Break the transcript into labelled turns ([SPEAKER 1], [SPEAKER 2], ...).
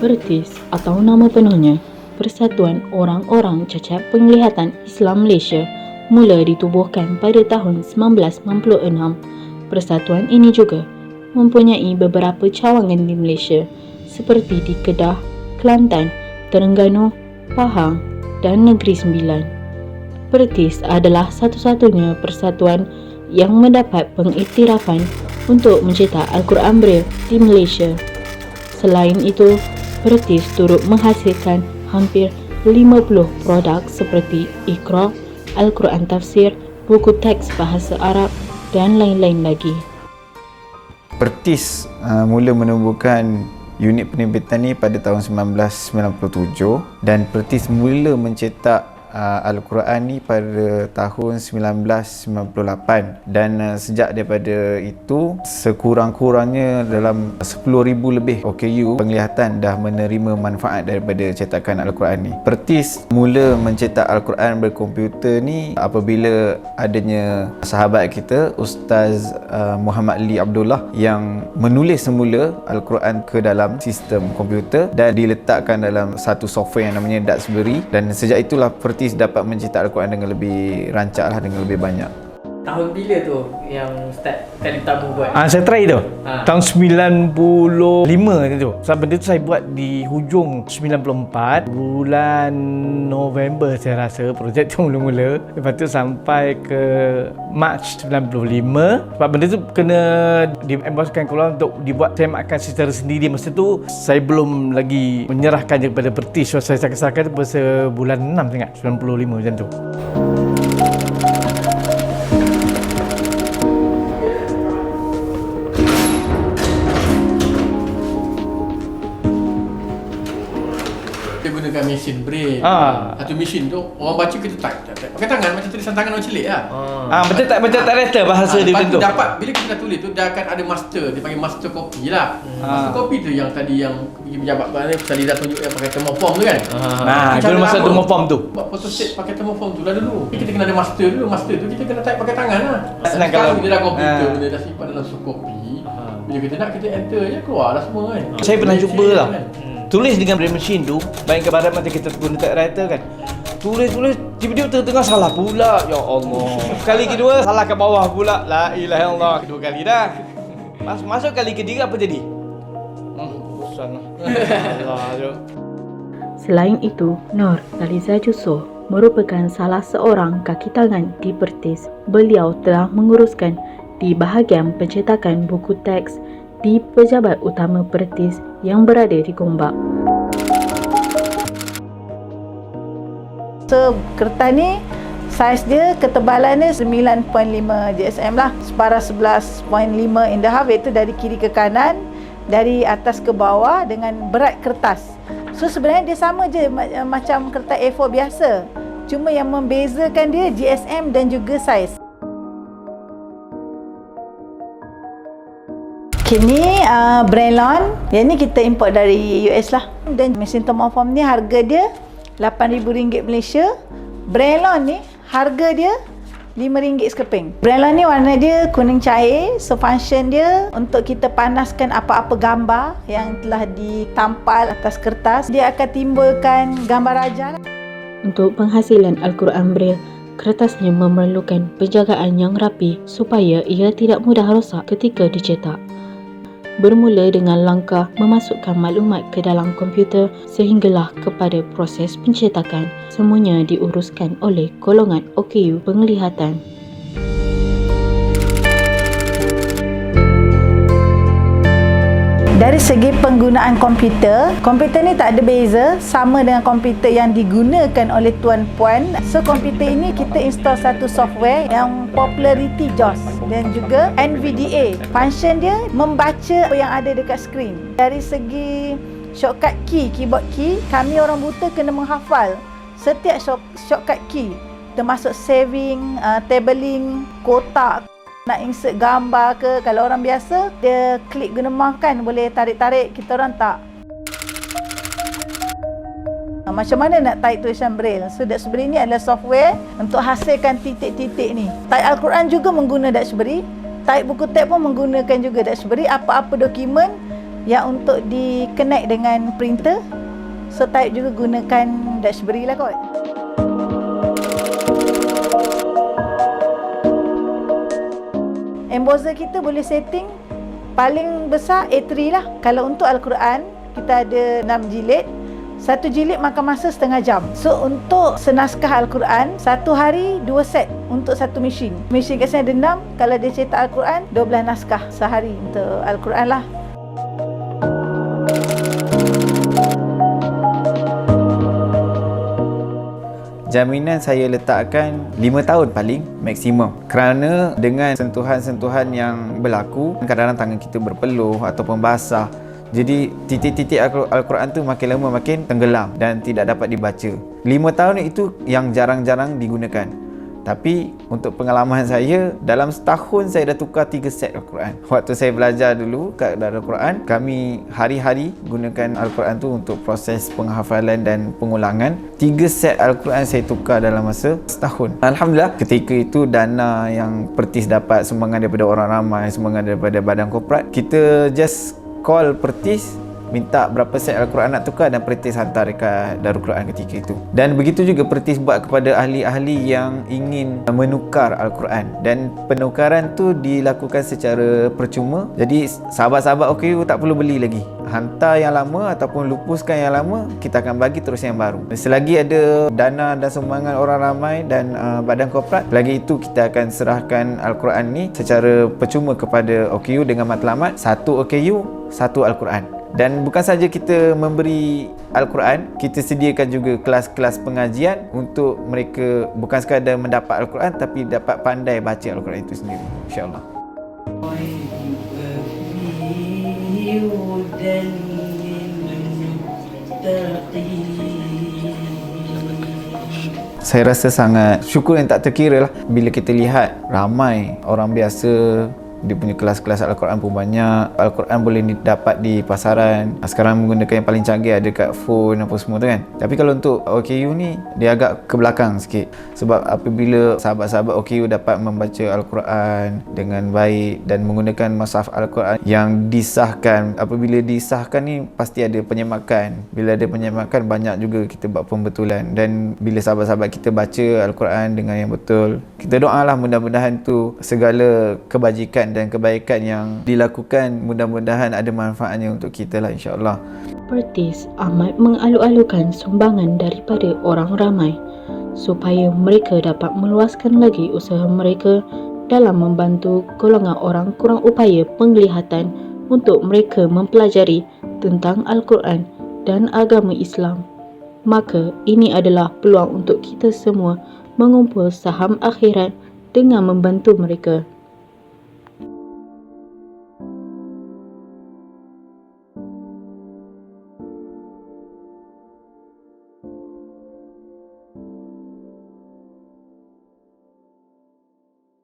[SPEAKER 1] PERTIS atau nama penuhnya Persatuan Orang-Orang Cacat Penglihatan Islam Malaysia mula ditubuhkan pada tahun 1996. Persatuan ini juga mempunyai beberapa cawangan di Malaysia seperti di Kedah, Kelantan, Terengganu, Pahang dan Negeri Sembilan. PERTIS adalah satu-satunya persatuan yang mendapat pengiktirafan untuk mencetak Al-Quran Braille di Malaysia. Selain itu, PERTIS turut menghasilkan hampir 50 produk seperti Iqra, Al-Quran Tafsir, buku teks bahasa Arab dan lain-lain lagi.
[SPEAKER 2] PERTIS mula menubuhkan unit penerbitan ni pada tahun 1997 dan PERTIS mula mencetak Al-Quran ni pada tahun 1998 dan sejak daripada itu sekurang-kurangnya dalam 10,000 lebih OKU penglihatan dah menerima manfaat daripada cetakan Al-Quran ni. PERTIS mula mencetak Al-Quran berkomputer ni apabila adanya sahabat kita Ustaz Muhammad Ali Abdullah yang menulis semula Al-Quran ke dalam sistem komputer dan diletakkan dalam satu software yang namanya Duxbury, dan sejak itulah PERTIS dapat mencetak Al-Quran dengan lebih rancak lah, dengan lebih banyak.
[SPEAKER 3] Tahun bila tu yang start kali tamu buat?
[SPEAKER 4] Saya try tu. Tahun 95 tu. Sebab benda tu saya buat di hujung 94, bulan November saya rasa projek tu mula-mula. Lepas tu sampai ke Mac 95. Sebab benda tu kena diemboskan keluar untuk dibuat semakkan secara sendiri. Masa tu saya belum lagi menyerahkan kepada PERTIS. So, saya kesahkan tu pasal bulan 6 sangat, 95 macam tu.
[SPEAKER 5] Gunakan mesin braille. Satu mesin tu orang baca kita type. Pakai tangan macam tulisan tangan orang celik lah.
[SPEAKER 4] Macam tak rata bahasa dia
[SPEAKER 5] lepas tu
[SPEAKER 4] bentuk.
[SPEAKER 5] dapat bila kita dah tulis tu dia akan ada master, dia panggil master copy lah. Master copy tu yang tadi yang pergi pejabat mana tadi dah tunjuk yang pakai thermoform tu kan.
[SPEAKER 4] Itu masa thermoform tu.
[SPEAKER 5] Buat photostat pakai thermoform tu lah dulu. Kita kena ada master dulu. Master tu kita kena type pakai tangan lah.
[SPEAKER 4] Senang
[SPEAKER 5] Sekarang
[SPEAKER 4] kalau
[SPEAKER 5] bila dah komputer, bila dah simpan dalam soft copy, bila kita nak kita enter je keluar lah semua kan.
[SPEAKER 4] Saya pernah cuba lah. Tulis dengan braille machine tu, bayangkan badan macam kita guna typewriter kan. Tulis, tiba-tiba tengah salah pula. Ya Allah. Kali kedua, salah ke bawah pula. La ilaha illallah. Kedua kali dah. Masuk kali ketiga apa jadi? Bosan lah. Allah.
[SPEAKER 1] Selain itu, Nur Saliza Jusoh merupakan salah seorang kaki tangan di PERTIS. Beliau telah menguruskan di bahagian pencetakan buku teks di pejabat utama PERTIS yang berada di Gombak.
[SPEAKER 6] So, kertas ni saiz dia ketebalannya 9.5 GSM lah. Separa 11.5 1/2, iaitu dari kiri ke kanan, dari atas ke bawah dengan berat kertas. So sebenarnya dia sama je macam kertas A4 biasa. Cuma yang membezakan dia GSM dan juga saiz. Kini Braillon, yang ni kita import dari US lah. Dan mesin thermoform ni harga dia RM8,000 Malaysia. Braillon ni harga dia RM5 sekeping. Braillon ni warna dia kuning cair. So function dia untuk kita panaskan apa-apa gambar yang telah ditampal atas kertas. Dia akan timbulkan gambar raja.
[SPEAKER 1] Untuk penghasilan Al-Quran Braille, kertasnya memerlukan penjagaan yang rapi supaya ia tidak mudah rosak ketika dicetak. Bermula dengan langkah memasukkan maklumat ke dalam komputer sehinggalah kepada proses pencetakan. Semuanya diuruskan oleh golongan OKU penglihatan.
[SPEAKER 6] Dari segi penggunaan komputer ni tak ada beza, sama dengan komputer yang digunakan oleh tuan-puan. So komputer ini kita install satu software yang Popularity JAWS dan juga NVDA. Function dia membaca apa yang ada dekat skrin. Dari segi shortcut key, keyboard key, kami orang buta kena menghafal setiap shortcut key, termasuk saving, tabling, kotak. Nak insert gambar ke, kalau orang biasa dia klik guna mouse kan boleh tarik-tarik, kita orang tak. Macam mana nak type tulisan braille? So Duxbury ni adalah software untuk hasilkan titik-titik ni. Type Al-Quran juga mengguna Duxbury, type buku teks pun menggunakan juga Duxbury. Apa-apa dokumen yang untuk di-connect dengan printer. So Taib juga gunakan Dashberry lah kot. Embosser kita boleh setting paling besar A3 lah. Kalau untuk Al-Quran, kita ada 6 jilid. Satu jilid makan masa setengah jam. So untuk senaskah Al-Quran, satu hari 2 set untuk satu mesin. Mesin kat sini ada 6. Kalau dia cetak Al-Quran, 12 naskah sehari untuk Al-Quran lah.
[SPEAKER 2] Jaminan saya letakkan 5 tahun paling maksimum. Kerana dengan sentuhan-sentuhan yang berlaku, kadang-kadang tangan kita berpeluh ataupun basah. Jadi titik-titik Al-Quran tu makin lama makin tenggelam dan tidak dapat dibaca. 5 tahun itu yang jarang-jarang digunakan. Tapi untuk pengalaman saya, dalam setahun saya dah tukar 3 set Al-Quran. Waktu saya belajar dulu kat Darul Quran, kami hari-hari gunakan Al-Quran tu untuk proses penghafalan dan pengulangan. 3 set Al-Quran saya tukar dalam masa setahun. Alhamdulillah, ketika itu dana yang Pertis dapat, sumbangan daripada orang ramai, sumbangan daripada badan korporat, kita just call Pertis, minta berapa set Al-Quran nak tukar dan Pertis hantar dekat Darul Quran ketika itu. Dan begitu juga Pertis buat kepada ahli-ahli yang ingin menukar Al-Quran, dan penukaran tu dilakukan secara percuma. Jadi sahabat-sahabat OKU tak perlu beli lagi, hantar yang lama ataupun lupuskan yang lama, kita akan bagi terus yang baru. Selagi ada dana dan sumbangan orang ramai dan badan korporat, lagi itu kita akan serahkan Al-Quran ni secara percuma kepada OKU dengan matlamat satu OKU, satu Al-Quran. Dan bukan saja kita memberi Al-Quran, kita sediakan juga kelas-kelas pengajian untuk mereka bukan sekadar mendapat Al-Quran tapi dapat pandai baca Al-Quran itu sendiri, insya-Allah. Saya rasa sangat syukur yang tak terkira lah bila kita lihat ramai orang biasa. Dia punya kelas-kelas Al-Quran pun banyak. Al-Quran boleh dapat di pasaran. Sekarang menggunakan yang paling canggih, ada kat phone apa semua tu kan. Tapi kalau untuk OKU ni, dia agak ke belakang sikit. Sebab apabila sahabat-sahabat OKU dapat membaca Al-Quran dengan baik dan menggunakan mushaf Al-Quran yang disahkan, apabila disahkan ni pasti ada penyemakan. Bila ada penyemakan, banyak juga kita buat pembetulan. Dan bila sahabat-sahabat kita baca Al-Quran dengan yang betul, kita doalah mudah-mudahan tu segala kebajikan dan kebaikan yang dilakukan mudah-mudahan ada manfaatnya untuk kita lah, insya-Allah.
[SPEAKER 1] Pertis amat mengalu-alukan sumbangan daripada orang ramai supaya mereka dapat meluaskan lagi usaha mereka dalam membantu golongan orang kurang upaya penglihatan untuk mereka mempelajari tentang Al-Quran dan agama Islam. Maka ini adalah peluang untuk kita semua mengumpul saham akhirat dengan membantu mereka.